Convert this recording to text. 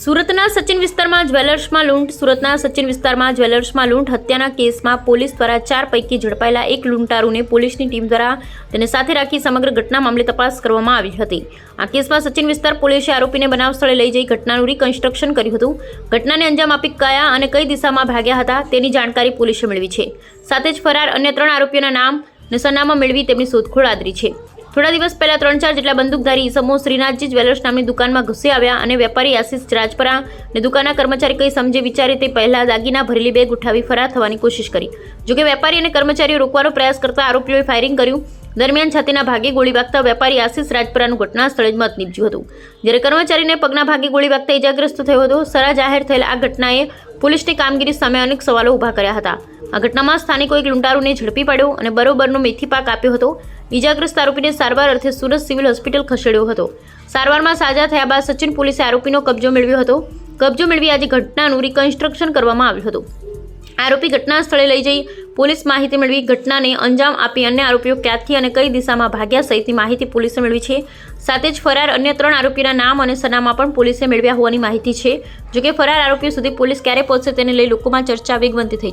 સુરતના સચિન વિસ્તારમાં જ્વેલર્સમાં લૂંટ. સુરતના સચિન વિસ્તારમાં જ્વેલર્સમાં લૂંટ હત્યાના કેસમાં પોલીસ દ્વારા 4 પૈકી ઝડપાયેલા એક લૂંટારૂને પોલીસની ટીમ દ્વારા તેને સાથે રાખી સમગ્ર ઘટના મામલે તપાસ કરવામાં આવી હતી. આ કેસમાં સચિન વિસ્તાર પોલીસે આરોપીને બનાવ સ્થળે લઈ જઈ ઘટનાનું રિકન્સ્ટ્રક્શન કર્યું હતું. ઘટનાને અંજામ આપી કયા અને કઈ દિશામાં ભાગ્યા હતા તેની જાણકારી પોલીસે મેળવી છે. સાથે જ ફરાર અન્ય 3 આરોપીઓના નામ અને સરનામા મેળવી તેમની શોધખોળ આદરી છે. થોડા દિવસ પહેલા 3-4 જેટલા બંદૂકધારી ઈસમો શ્રીનાથજી જ્વેલર્સ નામની દુકાનમાં ઘૂસી આવ્યા અને વેપારી આશિષ રાજપરા અને દુકાનના કર્મચારી કંઈ સમજે વિચારે તે પહેલા દાગીના ભરેલી બેગ ઉઠાવી ફરાર થવાની કોશિશ કરી. જોકે વેપારી અને કર્મચારીઓ રોકવાનો પ્રયાસ કરતા આરોપીઓએ ફાયરિંગ કર્યું. દરમિયાન છાતીના ભાગે ગોળી વાગતા વેપારી આશિષ રાજપરાનું ઘટના સ્થળે જ મોત નીપજ્યું હતું, જ્યારે કર્મચારીને પગના ભાગે ગોળી વાગતા ઇજાગ્રસ્ત થયો હતો. સરા જાહેર થયેલ આ ઘટનાએ પોલીસની કામગીરી સામે અનેક સવાલો ઊભા કર્યા હતા. આ ઘટનામાં સ્થાનિકો એક લૂંટારૂને ઝડપી પાડ્યો અને બરોબરનો મેથી પાક આપ્યો હતો. ઇજાગ્રસ્ત આરોપીને સારવાર અર્થે સુરત સિવિલ હોસ્પિટલ ખસેડ્યો હતો. સારવારમાં સાજા થયા બાદ સચિન પોલીસે આરોપીનો કબજો મેળવ્યો હતો. કબજો મેળવી આજે ઘટનાનું રિકન્સ્ટ્રક્શન કરવામાં આવ્યું હતું. આરોપી ઘટના સ્થળે લઈ જઈ પોલીસ માહિતી મેળવી ઘટનાને અંજામ આપી અન્ય આરોપીઓ ક્યાંથી અને કઈ દિશામાં ભાગ્યા સહિતની માહિતી પોલીસે મેળવી છે. સાથે જ ફરાર અન્ય 3 આરોપીના નામ અને સરનામા પણ પોલીસે મેળવ્યા હોવાની માહિતી છે. જોકે ફરાર આરોપીઓ સુધી પોલીસ ક્યારે પહોંચશે તેને લઈ લોકોમાં ચર્ચા વેગવંતી થઈ છે.